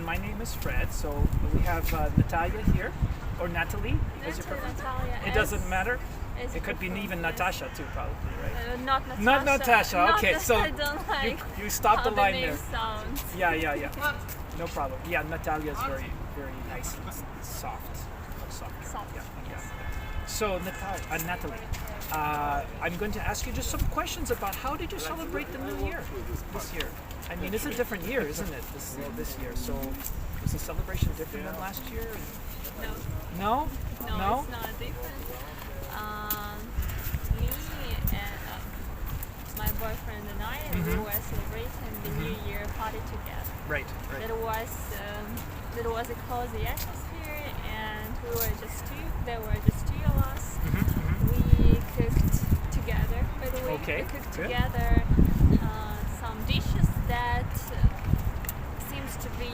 and my name is Fred. So we have Natalia here, or Natalie, as you prefer. Natalia. It doesn't matter. It could be even Natasha too, probably, right? Not Natasha. Not Natasha. Okay, so I don't like you stopped the how line the name there. sounds. Yeah. No problem. Yeah, Natalia is very nice and soft. Soft. Yeah. Yes. So Natalie, I'm going to ask you just some questions about how did you celebrate the New Year this year? I mean, it's a different year, isn't it? This year. So was the celebration different than last year? No. No. No, it's not different. Me and my boyfriend and I, we were celebrating the New Year party together. Right. There was a cozy atmosphere, and there were just two of us. We cooked together, by the way. Okay, We cooked good. together some dishes that seems to be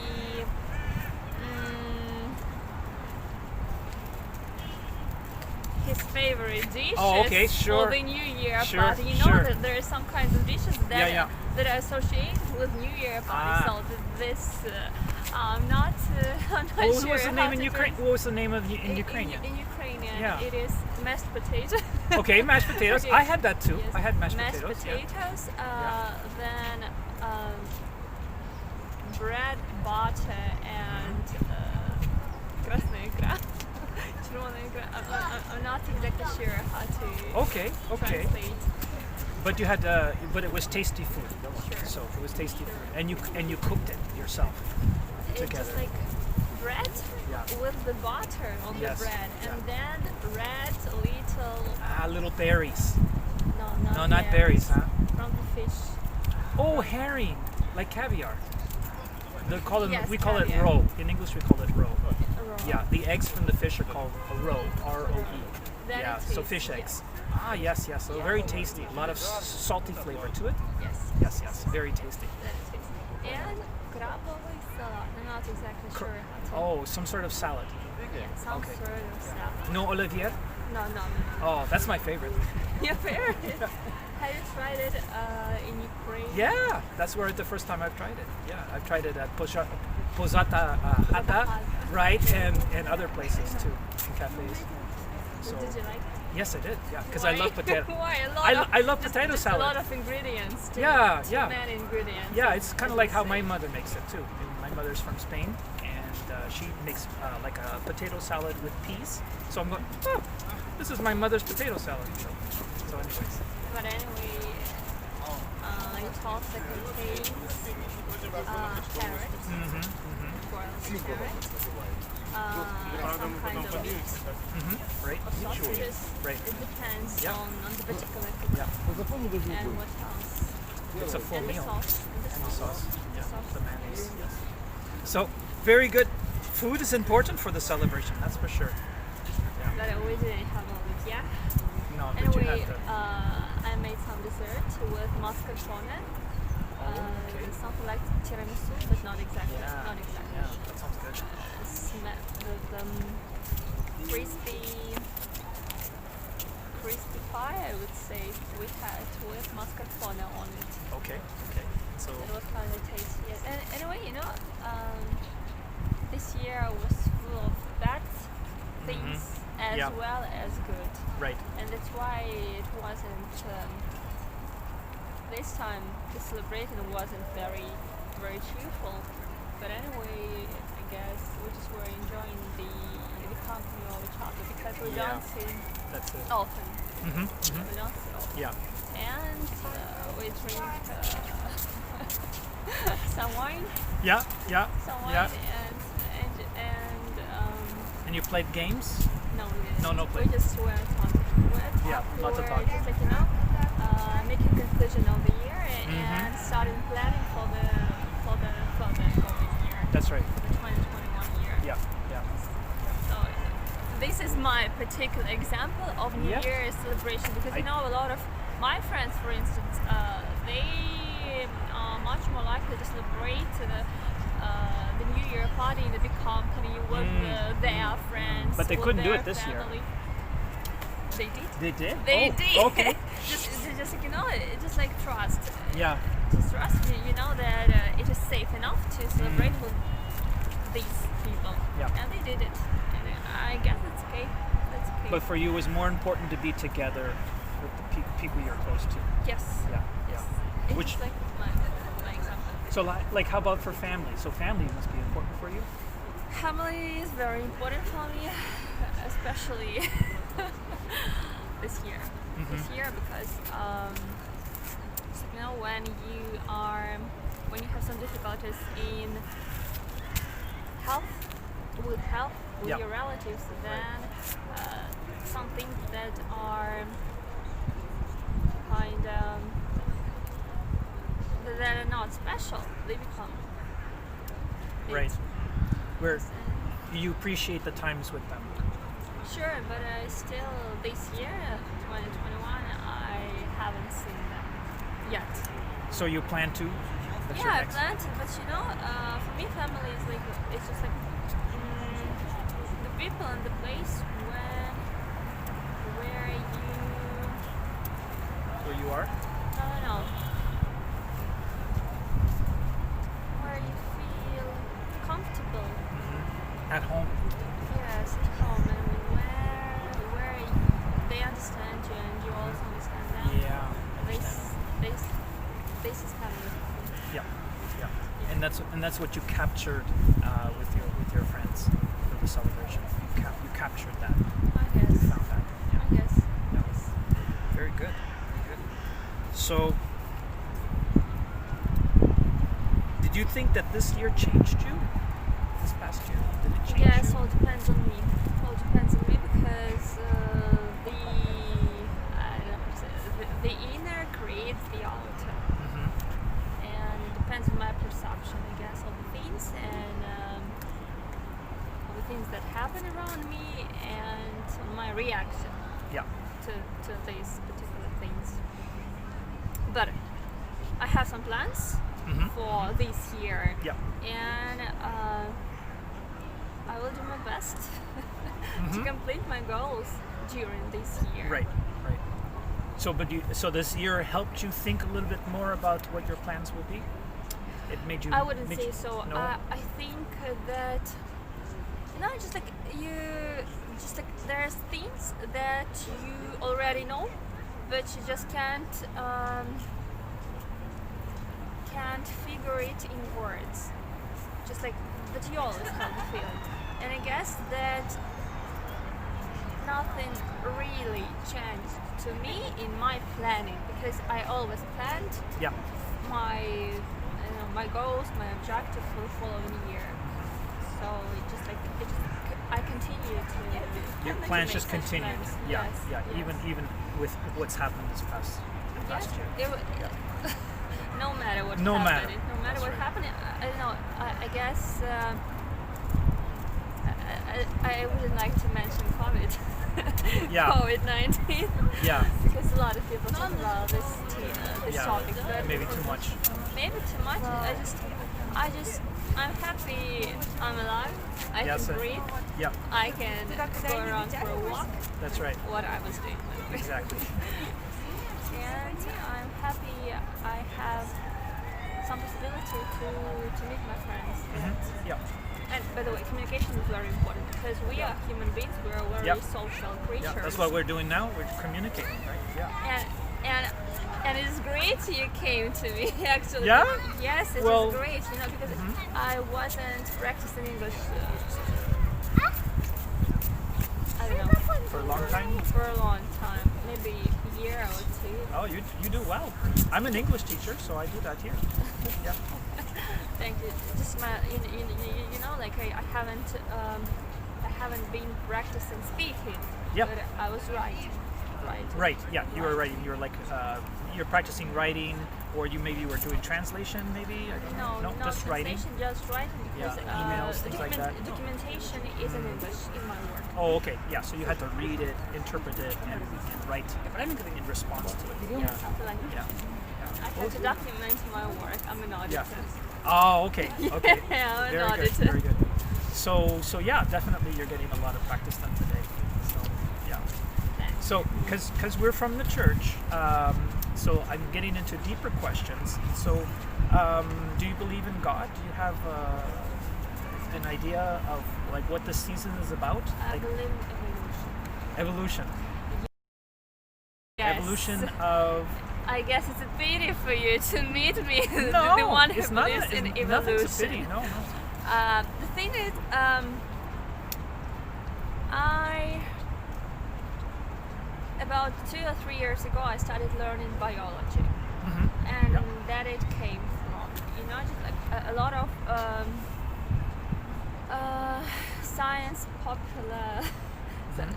his favorite dishes Oh, okay, sure. for the New Year Sure, party. You know sure. that there are some kinds of dishes that Yeah. that are associated with New Year party. So this, I'm not What sure was the how name in to Ukraine? do- What was the name of in Ukrainian? In Ukrainian, Yeah. it is mashed potato. Okay, mashed potatoes. Okay. I had that too. Yes. I had mashed Mashed potatoes. potatoes, Yeah. then bread, butter, and красная икра. Червоная икра. I'm not exactly sure how to Okay. translate. But you had, but it was tasty food. Sure. So it was tasty food, and you cooked it yourself It's together. just like bread Yeah. with the butter on Yes, the bread, and yeah. then red little Little berries. no, not berries, huh? from the fish. Oh, herring, like caviar. Yes, we call caviar. it roe. In English, we call it roe. Raw. Yeah, the eggs from the fish are called roe, R-O-E. Then Yeah, it so tastes- fish yeah. eggs. Yes. So very tasty. A lot of salty flavor to it. Yes. Very tasty. That is tasty. And крабовый salad. I'm not exactly sure how to. Oh, some sort of salad. Yeah, some okay. sort of salad. No olivier? No. Oh, that's my favorite. Your favorite? Have you tried it in Ukraine? Yeah, that's where the first time I've tried it. Yeah, I've tried it at Pozata Hata, right, and other places too, in cafes. So Did you like it? yes, I did. Yeah, because I love potato. Why? I love potato just salad. A lot of ingredients. Too Yeah. many ingredients. Yeah, it's kind of like how my mother makes it too. And my mother's from Spain, and she makes like a potato salad with peas. So I'm going, oh, this is my mother's potato salad. So anyways. But anyway, it also contains carrots, boiled carrots, some kind of meat, Right? or sausages. Right. It depends Yeah. on the particular cooking. Yeah. And what else? It's a full And the meal. sauce. And the sauce. Yeah. sauce. The mayonnaise. Yes. So very good. Food is important for the celebration. That's for sure. But we didn't have olivier. No, but you Anyway, had the. I made some dessert with mascarpone. Okay. Something like tiramisu, but not exactly. Yeah. Not exactly. Yeah, that sounds good. The crispy pie, I would say, we had with mascarpone on it. Okay. So It was kind of tasty. And anyway, this year was full of bad things as Yeah. well as good. right. And that's why it wasn't this time the celebration wasn't very cheerful, but anyway I guess we just were enjoying the company of each other because we Yeah. don't see That's it. often. Mm-hmm. We don't see often. Yeah. And we drink some wine Yeah. And you played games? no, we didn't. No We play. just were talking. Yeah, lots of We were talking. just like, making conclusion of the year and starting planning for the coming year. That's right. The 2021 year. Yeah. So this is my particular example of New Yeah. Year's celebration because a lot of my friends, for instance, they are much more likely to celebrate the New Year party in the big company with their friends. But they with couldn't do their it this year. family. They did. They did? They Oh, did. Okay. just just like trust. Yeah. Just trust. You know that it is safe enough to celebrate with these people. Yeah. And they did it. And I guess it's okay. That's okay. But for you, it was more important to be together with the people you're close to. yes. Yeah, Yes. yeah. It's Which, like my example. so like, how about for family? So family must be important for you. Family is very important for me, especially this year. This year because you know when you have some difficulties in health with Yeah. your relatives, then some things that are kind that are not special, they become big. Right. Where you appreciate the times with them. Sure, but still this year, 2021, I haven't seen them yet. So you plan to? That's your Yeah, I next- plan to, but you know, for me, family is like it's just like the people and the place where you Where you are? no where you feel comfortable. At home. Yes, at home, and where they understand you and you also understand them. Yeah. This is family. Yeah. Yeah. And that's what you captured with your friends for the celebration. You captured that. I guess. You found that. Yeah. I guess. Yeah. Yes. Very good. Very good. So, did you think that this year changed you? This past year, did it change Yes, you? all depends on me. All depends on me because the inner creates the outer, and it depends on my perception, I guess, of the things and of the things that happen around me and my reaction Yeah. to these particular things. But I have some plans for this year. Yeah. And I will do my best to complete my goals during this year. Right. So this year helped you think a little bit more about what your plans will be? It made you. I wouldn't say so. No? I think that there's things that you already know, but you just can't figure it in words. Just like that you always have the feeling. And I guess that nothing really changed to me in my planning because I always planned Yeah. my goals, my objective for the following year. So I continue to. Your to plans make just such continued. plans. Yeah. Yes, Yeah. yes. Even with what's happened this past year. No matter what No matter. happened, no matter That's what right. happened, I don't know. I guess I wouldn't like to mention COVID. Yeah. COVID-19. Yeah. Because a lot of people talk about this Yeah. topic, but Maybe too much. maybe too much. I'm happy I'm alive. I Yes, can breathe. Yeah. I can go around for a walk. That's right. What I was doing. Exactly. And I'm happy I have some possibility to meet my friends. Yeah. And by the way, communication is very important because we are human beings. We are very Yep. social creatures. Yeah. That's what we're doing now. We're communicating, right? Yeah. And it's great you came to me actually. Yeah? Yes, it Well- was great. Because I wasn't practicing English. I don't know. For a long time. For a long time, maybe a year or two. Oh, you do well. I'm an English teacher, so I do that here. Yeah. Thank you. Just like I haven't been practicing speaking. Yep. But I was writing. Right. Yeah. You were writing. You're like you're practicing writing, or you maybe were doing translation. Maybe I don't know. No, Just writing. Just writing. Because, Yeah, emails, things like that. Documentation is in English in my work. Oh, okay. Yeah. So you had to read it, interpret it, and write in response to it. Yeah, something like that. Yeah. I have to document my work. I'm an auditor. Yeah. Oh, okay. Okay. Yeah, I'm an Very good. auditor. Very good. So yeah, definitely you're getting a lot of practice done today. So yeah. Thanks. So because we're from the church, so I'm getting into deeper questions. So do you believe in God? Do you have an idea of like what the season is about? I Like believe in evolution. evolution. Yes. Evolution of I guess it's a pity for you to meet me, no, the one who it's not. believes in It's nothing's a pity. evolution. No, no. The thing is, about 2 or 3 years ago, I started learning biology, and Yep. that it came from, just like a lot of science popular.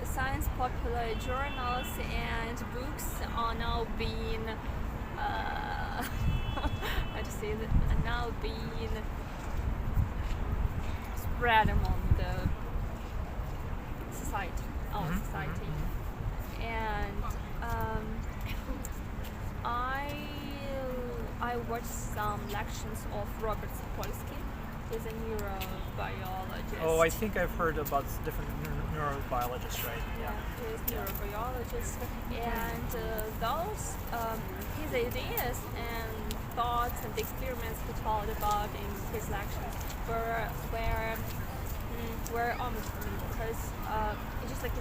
Science popular journals and books are now being how to say that, are now being spread among the society, our society. And I watched some lectures of Robert Sapolsky. He's a neurobiologist. Oh, I think I've heard about different neurobiologists, right? Yeah, he's a neurobiologist, and his ideas and thoughts and experiments he told about in his lectures were almost for me, because it's just like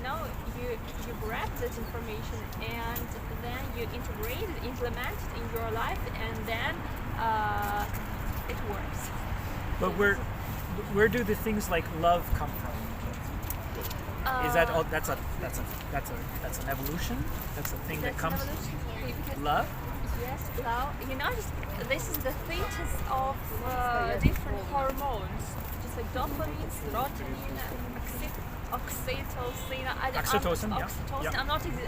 you grab this information and then you integrate it, implement it in your life, and then it works. But where do the things like love come from? Is that all? That's an evolution. That's a thing that That's comes. an evolution, because Love. yes, love. This is the thesis of different hormones, just like dopamine, serotonin, oxytocin. Oxytocin, yeah. Oxytocin. Yeah.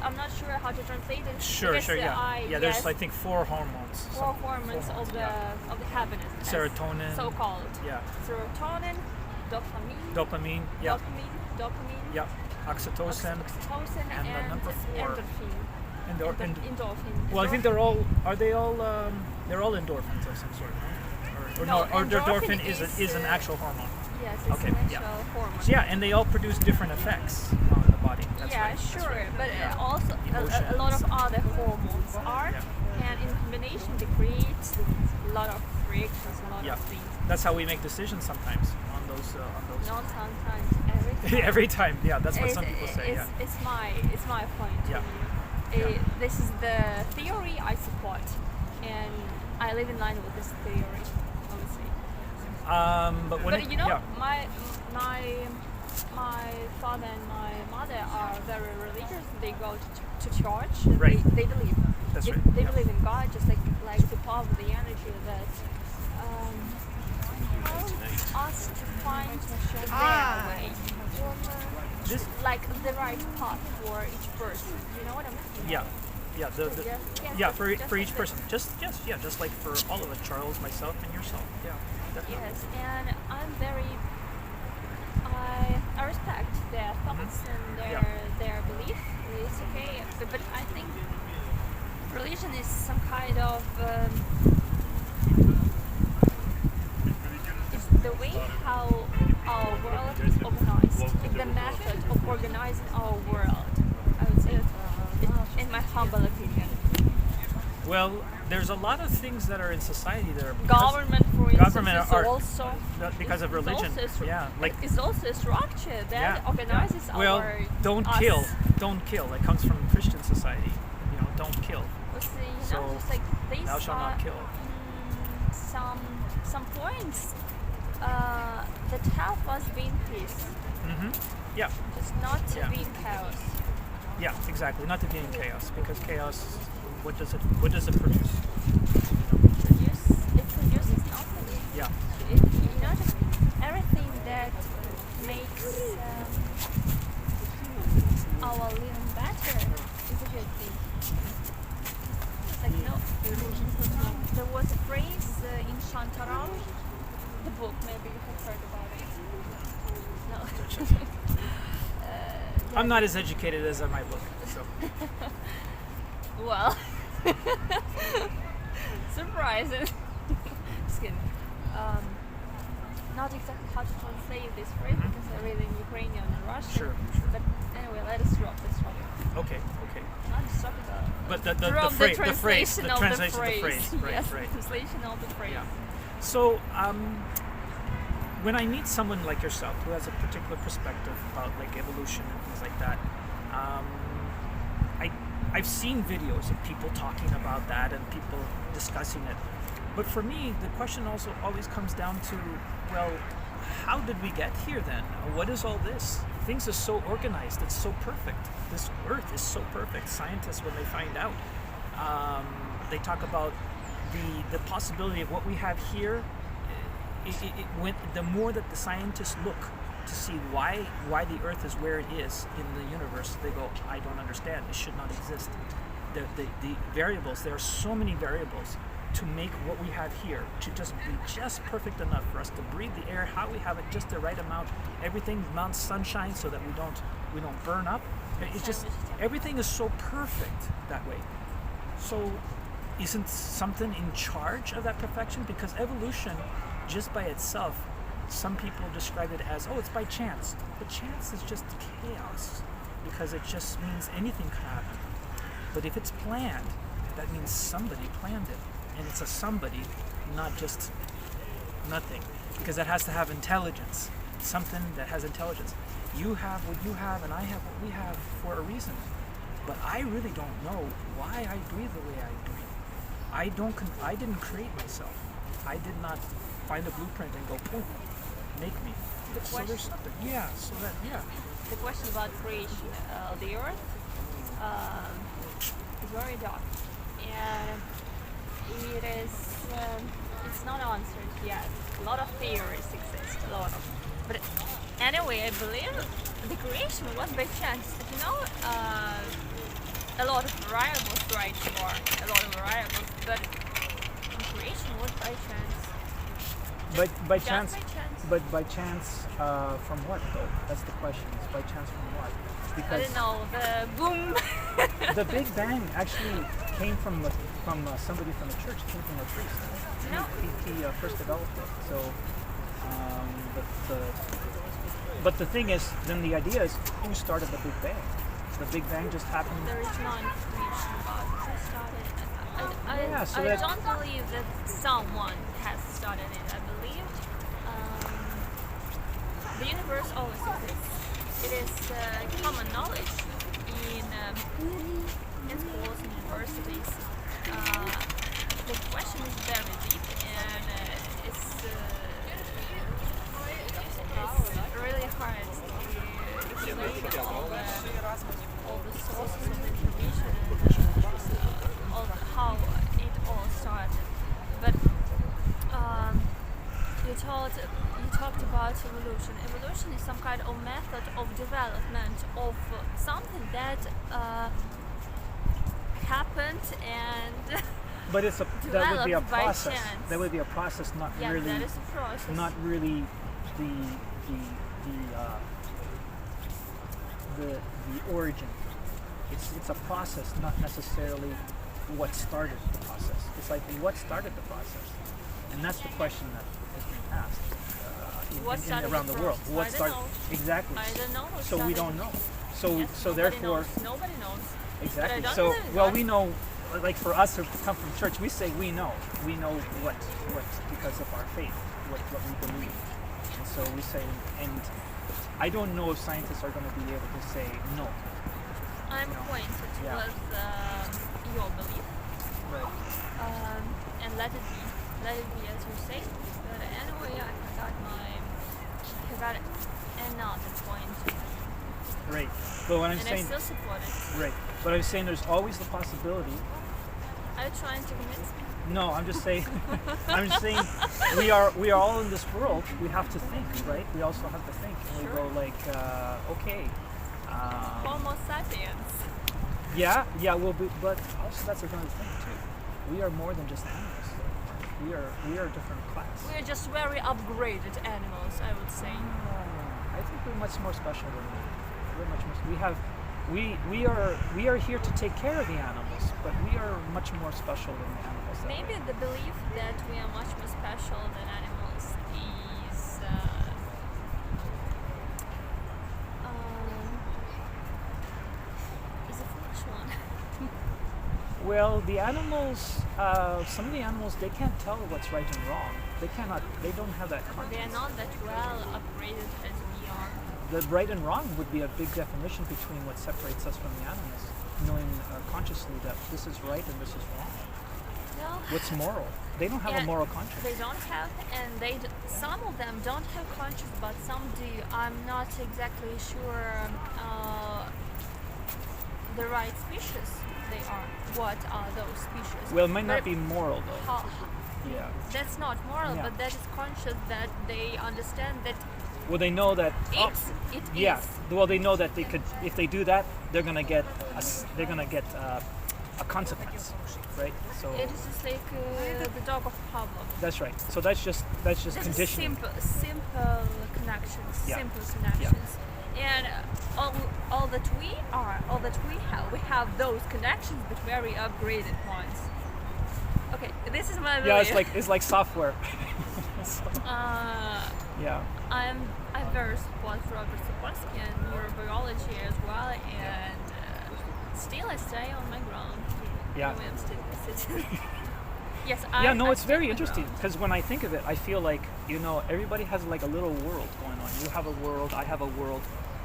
I'm not sure how to translate it. Sure, because, yeah. There's yes, I think 4 hormones. four hormones of the happiness. as Serotonin. so called. Yeah. Serotonin, dopamine. Dopamine. Yeah. Dopamine. Yeah. Oxytocin. Oxytocin And the number 4. endorphin. Endorphin. Well, I think they're all. Are they all? They're all endorphins of some sort, no? Or No, or endorphin endorphin is an actual hormone. Yes, it's Okay, an yeah. actual hormone. So yeah, and they all produce different effects on the body. That's Yeah, right. That's sure, right. but Yeah. also a lot of other hormones are, Yeah. and in combination they create a lot of reactions, a lot Yeah. of things. That's how we make decisions sometimes on those. Not sometimes, every time. Every time. Yeah, that's what some people say. Yeah. It's my point. Yeah. Yeah. This is the theory I support, and I live in line with this theory, obviously. But when But yeah. my father and my mother are very religious. They go to church. Right. They believe. That's They right. Yeah. believe in God, just like the power, the energy that helps us to find their way, This. like the right path for each person. You know what I mean? Yeah. Yeah. Yes, Yeah. just For like each that. person. Just like for all of us, Charles, myself, and yourself. Yeah. Definitely. Yes, and I respect their thoughts and their belief. It's okay, but I think religion is some kind of it's the way how our world is organized. It's the method of organizing our world. I would say, in my humble opinion. Well, there's a lot of things that are in society that are Government, for instance, government is are- also because of religion. Yeah, like it's also a structure that organizes Well, our don't us. kill. Don't kill. It comes from Christian society. Don't kill. Let's see, So, just like these thou shalt are not kill. some points that help us be in peace, Yeah. just not to Yeah. be in chaos. Yeah. Exactly. Not to be in chaos, because chaos. What does it produce? It produces nothing. Yeah. Just everything that makes our living better is a good thing. Like there was a phrase in Shantaram, the book. Maybe you have heard about it. No. I'm not as educated as I might look. So. Well, surprising. Just kidding. Not exactly how to translate this phrase because I read in Ukrainian and Russian. Sure. But anyway, let us drop this one. Okay. Not just drop it. But the translation of translation of the the phrase. phrase. Right. Yes, Right. translation of the phrase. Yeah. So, when I meet someone like yourself who has a particular perspective about like evolution and things like that, um, I've seen videos of people talking about that and people discussing it. But for me, the question also always comes down to, well, how did we get here then? What is all this? Things are so organized. It's so perfect. This Earth is so perfect. Scientists, when they find out, they talk about the possibility of what we have here. The more that the scientists look to see why the Earth is where it is in the universe, they go, I don't understand. It should not exist. The variables, there are so many variables to make what we have here to just be just perfect enough for us to breathe the air, how we have it just the right amount. Everything mounts sunshine so that we don't burn up. It's just everything is so perfect that way. So isn't something in charge of that perfection? Because evolution, just by itself, some people describe it as, oh, it's by chance. But chance is just chaos, because it just means anything can happen. But if it's planned, that means somebody planned it. And it's a somebody, not just nothing. Because that has to have intelligence. Something that has intelligence. You have what you have, and I have what we have for a reason. But I really don't know why I breathe the way I breathe. I didn't create myself. I did not find a blueprint and go, boom, make me. So there's something. Yeah. So that. Yeah. The question about creation of the Earth is very dark, and it is. It's not answered yet. A lot of theories exist. But anyway, I believe the creation was by chance. You know, a lot of variables, right? A lot of variables, but the creation was by chance. But by chance, Just by chance. but by chance from what though? That's the question. It's by chance from what? I Because don't know, the boom. the Big Bang actually came from somebody from the church. Came from a priest. No. He first developed it. So, but the thing is, then the idea is, who started the Big Bang? The Big Bang just happened. There is no information about who started it. Yeah, so I that- don't believe that someone has started it. I believe the universe always exists. It is common knowledge in schools and universities. The question is very deep, and it's really hard to explain all the sources of information and how it all started. But you talked about evolution. Evolution is some kind of method of development of something that happened and But that would be a developed by process. chance. That would be a process, not yeah, really, that is a process. not really the origin. It's a process, not necessarily what started the process. It's like what started the process, and that's the question that has been asked What started around the the world. process? What I don't started know. exactly? I don't know. What So we started don't it. know. So Yes, so nobody therefore knows. Nobody knows. exactly. But I don't So believe well that. we know, like for us who come from church, we say we know what because of our faith, what we believe, and so we say, and I don't know if scientists are going to be able to say no. I'm No. acquainted Yeah. with your belief, Right. and let it be as you say. But anyway, I forgot another point, Right. But what I'm and I saying, still support it. right. But I'm saying there's always the possibility. Are you trying to convince me? No, I'm just saying. I'm just saying we are all in this world. We have to think, right? We also have to think, and we Sure. go like, okay. Homo sapiens. Yeah, but also that's another thing too. We are more than just animals. We are a different class. We are just very upgraded animals, I would say. I think we're much more special than that. We're much more. We are here to take care of the animals, but we are much more special than the animals. that Maybe way. the belief that we are much more special than animals is a foolish one. Well, the animals, some of the animals, they can't tell what's right and wrong. They cannot. They don't have that They conscience. are not that well upgraded as we are. The right and wrong would be a big definition between what separates us from the animals. Knowing consciously that this is right and this is wrong. No. What's moral? They don't have a Yeah, moral conscience. They don't have, and some of them don't have conscience, but some do. I'm not exactly sure the right species they are. What are those species? Well, it might not But be moral though. how, Yeah. that's not moral, Yeah. but that is conscious that they understand that Well, they know that. it yeah. is. Well, they know that they could. If they do that, they're gonna get. A consequence, right? So It is just like the dog of Pavlov. that's right. So that's just This is conditioning. simple connections, Yeah. simple connections, and all that we we have those connections, but very upgraded ones. Okay, this is my Yeah, really, it's like software. Yeah. I'm very support Robert Sapolsky and neurobiology as well, and still I stay on my ground. Yeah. The way I'm sitting. Yes, Yeah, no, I it's very stand my interesting ground. because when I think of it, I feel like, everybody has like a little world going on. You have a world, I have a world.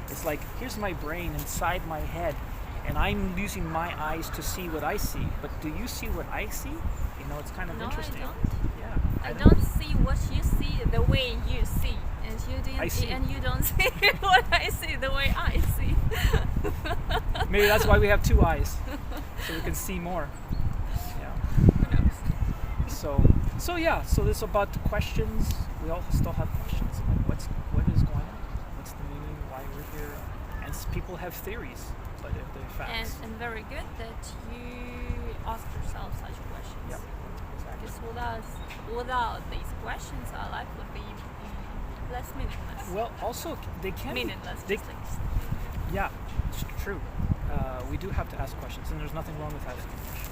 It's like, here's my brain inside my head, and I'm using my eyes to see what I see. But do you see what I see? It's kind of No, interesting. I don't. Yeah. I don't see what you see the way you see, and I see. you don't see what I see the way I see. Maybe that's why we have two eyes, so we can see more. Yeah. Who knows? So this about the questions. We all still have questions. Like, what is going on? What's the meaning? Why we're here? And people have theories, but if they're facts. And very good that you ask yourself such questions. Yeah. Exactly. Because without these questions, our life would be less meaningless. Well, also they can be- Meaningless. They, just like yeah, it's true. We do have to ask questions, and there's nothing wrong with asking questions.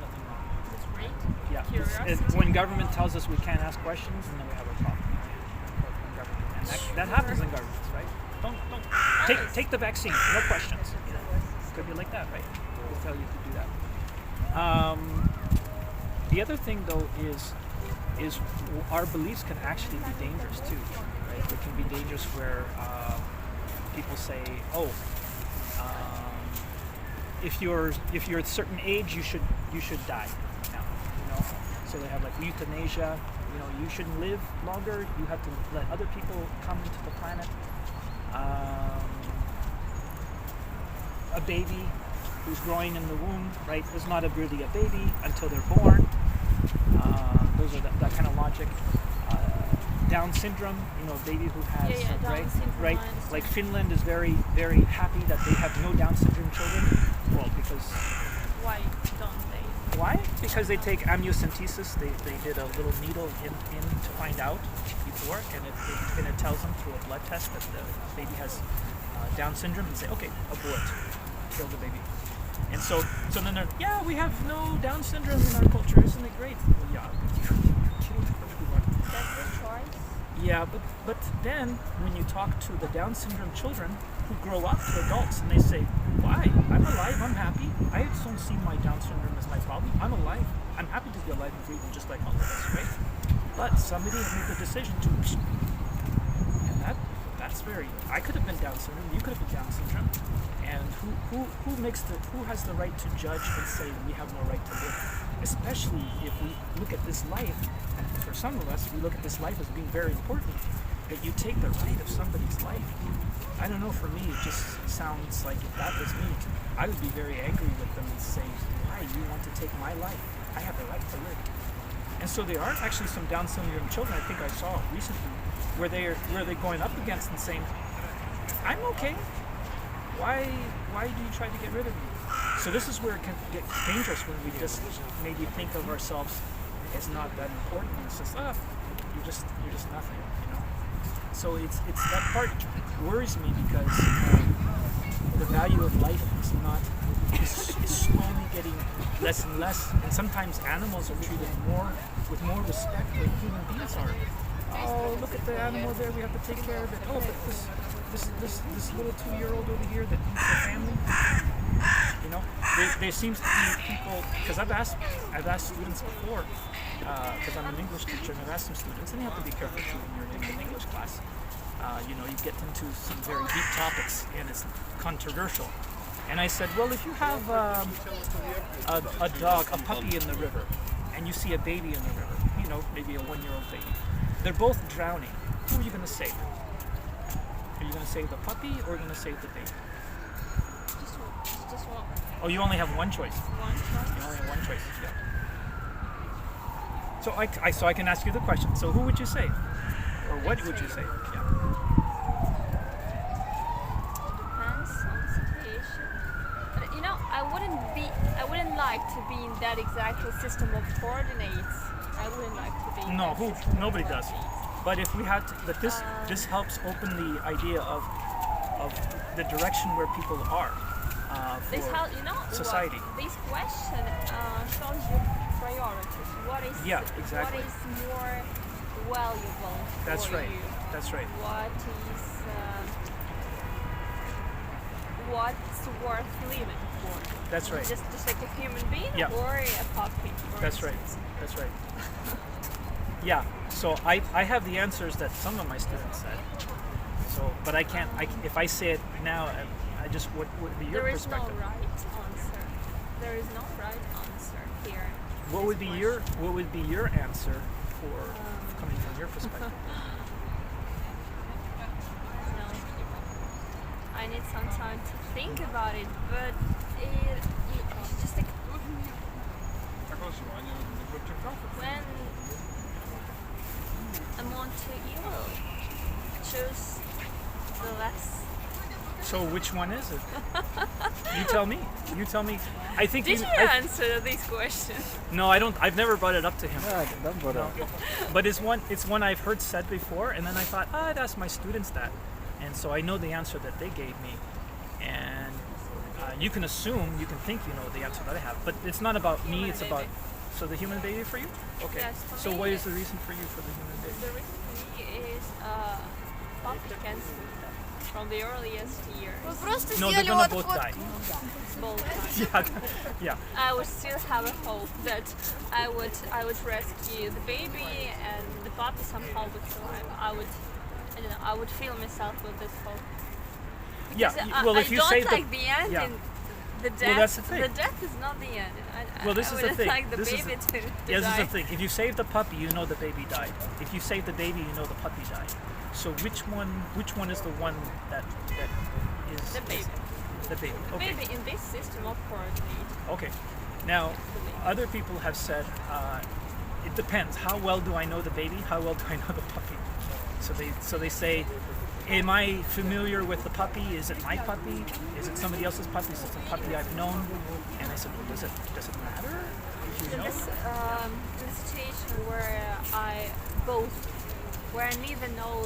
Nothing wrong. That's great. Yeah. Curiosity. When government tells us we can't ask questions, and then we have a problem. In government. And that happens in governments, right? Don't take the vaccine. No questions. Could be like that, right? They tell you to do that. The other thing, though, is our beliefs can actually be dangerous too, right? It can be dangerous where people say, "Oh, if you're a certain age, you should die now." So they have like euthanasia. You shouldn't live longer. You have to let other people come into the planet. A baby who's growing in the womb, right, is not really a baby until they're born. Those are that kind of logic. Down syndrome, a baby who has, Down right, syndrome, right. I understand. Like Finland is very, very happy that they have no Down syndrome children. Well, because why don't they? why? Because they take amniocentesis. They did a little needle in to find out before, and it tells them through a blood test that the baby has Down syndrome, and say, okay, abort, kill the baby. And so then they're, yeah, we have no Down syndrome in our culture, isn't it great? Well, yeah, you killed everyone. That's the choice. Yeah, but then when you talk to the Down syndrome children who grow up to adults and they say, why? I'm alive, I'm happy. I don't see my Down syndrome as my problem. I'm alive. I'm happy to be alive and breathing just like all of us, right? But somebody has made the decision to, and that's very, I could have been Down syndrome, you could have been Down syndrome. And who has the right to judge and say we have no right to live? Especially if we look at this life, and for some of us, we look at this life as being very important, that you take the right of somebody's life. I don't know, for me, it just sounds like if that was me, I would be very angry with them and say, why you want to take my life? I have the right to live. And so there are actually some Down syndrome children, I think I saw recently, where they're going up against and saying, I'm okay. Why do you try to get rid of me? So this is where it can get dangerous when we just maybe think of ourselves as not that important. It's just, you're just nothing, So it's that part worries me because the value of life is slowly getting less and less, and sometimes animals are treated with more respect than human beings are. Oh, look at the animal there, we have to take care of it. Oh, but this little 2-year-old over here that needs a family, You know, there seems to be people, because I've asked students before, because I'm an English teacher, and I've asked some students, and you have to be careful too when you're in an English class. You know, you get into some very deep topics, and it's controversial. And I said, well, if you have a dog, a puppy in the river, and you see a baby in the river, you know, maybe a 1-year-old baby, they're both drowning. Who are you going to save? Are you going to save the puppy, or are you going to save the baby? Just one. Oh, you only have one choice. One choice. You only have one choice. Yeah. So I can ask you the question. So who would you save, or what would you save? Yeah. Depends on the situation. But, you know, I wouldn't like to be in that exact system of coordinates. I wouldn't like to be. No, nobody does. But if we had to, but this helps open the idea of the direction where people are This for how you know society. This question shows you priorities. What is exactly. What is more valuable That's for right. you? That's right. What's worth living for? That's right. Just like a human being Yeah. or a puppy. for That's right. instance. That's right. Yeah. So I have the answers that some of my students said. So, but I can't. If I say it now, what would be your There is perspective? no right answer. There is no right answer here. What would be your answer for coming from your perspective? No. I need some time to think about it, but it's just like when I'm on to evil, choose the less. So which one is it? You tell me. You tell me. I think Did you answer this question? No, I don't. I've never brought it up to him. No. But it's one I've heard said before, and then I thought, I'd ask my students that, and so I know the answer that they gave me, and you can assume, you can think you know the answer that I have, but it's not about me. Human It's baby. about the human baby for you. Okay. Yes, for So me, what is the reason for you for the human baby? The reason for me is puppy can sleep from the earliest years. No, they're gonna both die. Both times. Yeah. I would still have a hope that I would rescue the baby and the puppy somehow would survive. I would feel myself with this hope. Yeah. Because Well, I if you don't say like the end. yeah. The death. Well, that's the thing. The death is not the end. Well, this I is the wouldn't thing. like the This is baby to Yeah, this is die. the thing. If you save the puppy, you know the baby died. If you save the baby, you know the puppy died. So which one is the one that is The baby. The baby. The Okay. baby in this system of coordinate. Okay. Now, other people have said it depends. How well do I know the baby? How well do I know the puppy? So they say, am I familiar with the puppy? Is it my puppy? Is it somebody else's puppy? Is it a puppy I've known? And I said, well, does it matter if you In know? this situation where I neither know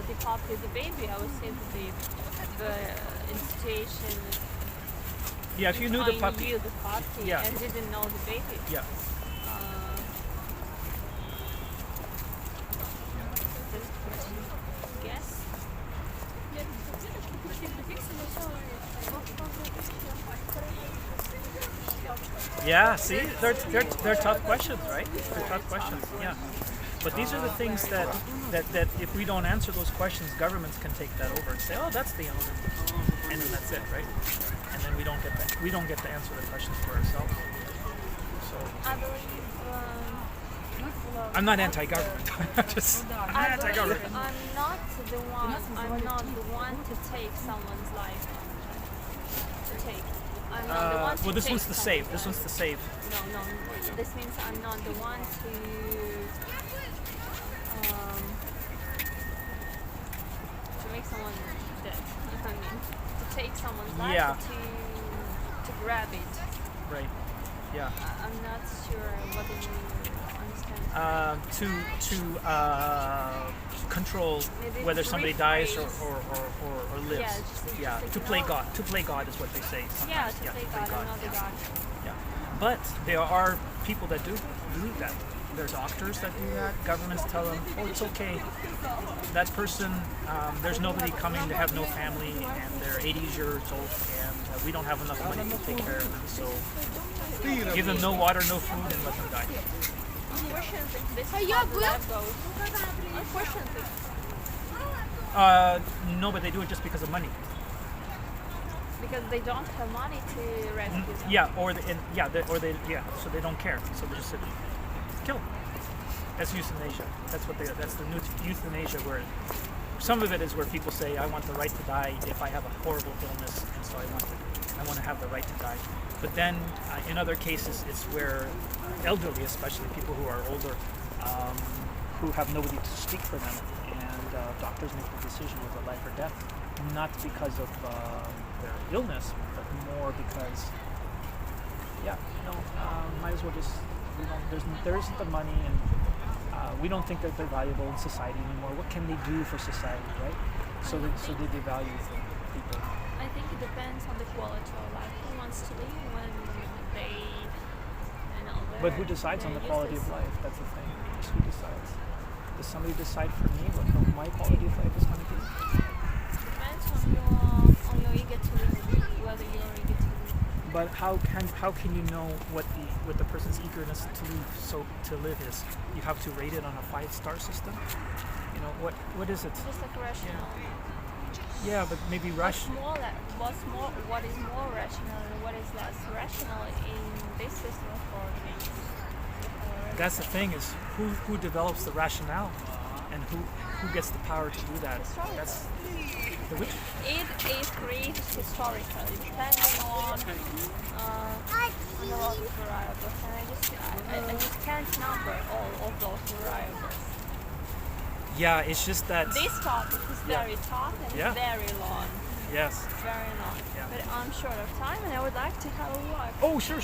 the puppy, the baby, I would say the baby. But in situation Yeah, if you knew the I puppy. knew the puppy Yeah. and didn't know the baby. Yeah. Guess. Yeah, see, they're tough questions, right? They're tough questions. Yeah, but these are the things that if we don't answer those questions, governments can take that over and say, oh, that's the answer, and then that's it, right? And then we don't get that. We don't get to answer the questions for ourselves. So I believe. I'm not anti-government. I'm not anti-government. I'm not the one. I'm not the one to take someone's life. To take. I'm not the one to Well, this take one's to save. someone's This one's life. to save. No. This means I'm not the one to make someone dead. I mean, to take someone's life, Yeah. to grab it. Right. Yeah. I'm not sure whether you understand. To control Maybe whether somebody dies or rephrase. lives. Yeah, just Yeah. like, To you play know- God. To play God is what they say. Yeah, Sometimes. to play God, another yeah. God. Yeah. But there are people that do that. There are doctors that do that. Governments tell them, oh, it's okay. That person, there's nobody coming, they have no family, and they're 80 years old, and we don't have enough money to take care of them. So give them no water, no food, and let them die. Unfortunately, this is how the life goes. Unfortunately. No, but they do it just because of money. Because they don't have money to rescue them. Yeah, so they don't care. So they just sit, kill. That's euthanasia. That's the new euthanasia where some of it is where people say, I want the right to die if I have a horrible illness, and so I want to have the right to die. But then in other cases, it's where elderly, especially people who are older, who have nobody to speak for them, and doctors make the decision of life or death, not because of their illness, but more because, might as well just, there isn't the money, and we don't think that they're valuable in society anymore. What can they do for society, right? So they devalue people. I think it depends on the quality of life. Who wants to live when they, But who decides on the quality of life? That's the thing. Just who decides? Does somebody decide for me what my quality of life is going to be? Depends on your eager to live, whether you're eager to live. But how can you know what the person's eagerness to live is? You have to rate it on a 5-star system. You know what is it? Just like rational. Yeah, but maybe What is more rational and what is less rational in this system of coordinates? That's the thing, is who develops the rationale, and who gets the power to do that? That's the which. It is created historically, depending on a lot of variables, and I just can't number all of those variables. Yeah, it's just that. This topic is very tough and it's very long. Yes. Very long. Yeah. But I'm short of time and I would like to have a walk. Oh, sure.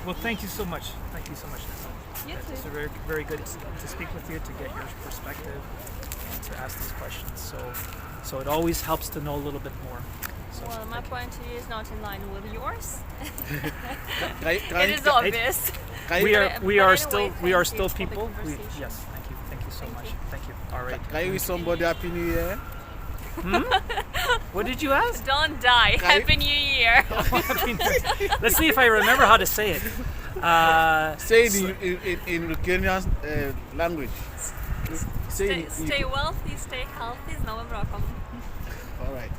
Well, thank you so much. Thank you so much, Nessa. You too. It's very, very good to speak with you, to get your perspective, and to ask these questions. So it always helps to know a little bit more. So Well, my point of view is not in line with yours. It It is obvious. we are still thank you for the people. conversation. Yes, thank you so much. Thank you. All right. Can you wish somebody Happy New Year? What did you ask? Don't die. Can you- Happy New Year. Let's see if I remember how to say it. Say it in Ukrainian language. Stay wealthy, stay healthy. Z Nowym rokiem. All right.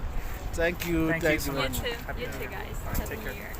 Thank you. Thank you so very much. You too. Happy You New too, Year. guys. All right, Happy take New care. Year.